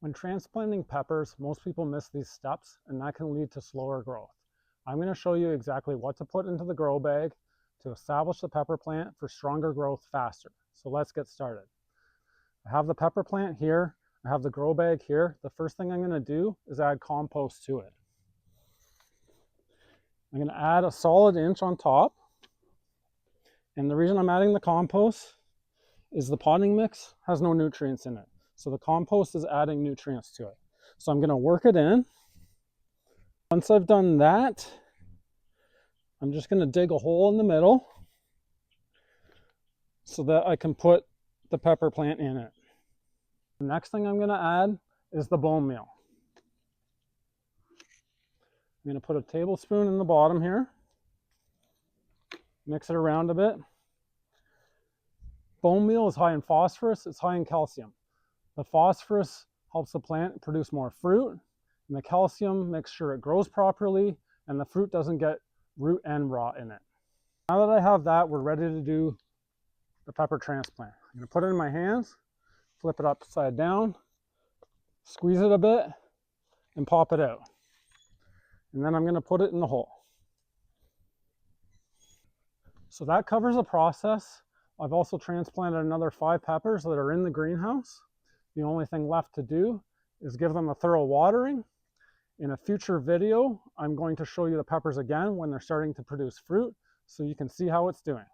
When transplanting peppers, most people miss these steps, and that can lead to slower growth. I'm going to show you exactly what to put into the grow bag to establish the pepper plant for stronger growth faster. So let's get started. I have the pepper plant here. I have the grow bag here. The first thing I'm going to do is add compost to it. I'm going to add a solid inch on top. And the reason I'm adding the compost is the potting mix has no nutrients in it. So the compost is adding nutrients to it. So I'm going to work it in. Once I've done that, I'm just going to dig a hole in the middle so that I can put the pepper plant in it. The next thing I'm going to add is the bone meal. I'm going to put a tablespoon in the bottom here. Mix it around a bit. Bone meal is high in phosphorus, it's high in calcium. The phosphorus helps the plant produce more fruit, and the calcium makes sure it grows properly and the fruit doesn't get root and rot in it. Now that I have that, we're ready to do the pepper transplant. I'm going to put it in my hands, flip it upside down, squeeze it a bit, and pop it out. And then I'm going to put it in the hole. So that covers the process. I've also transplanted another 5 peppers that are in the greenhouse. The only thing left to do is give them a thorough watering. In a future video, I'm going to show you the peppers again when they're starting to produce fruit so you can see how it's doing.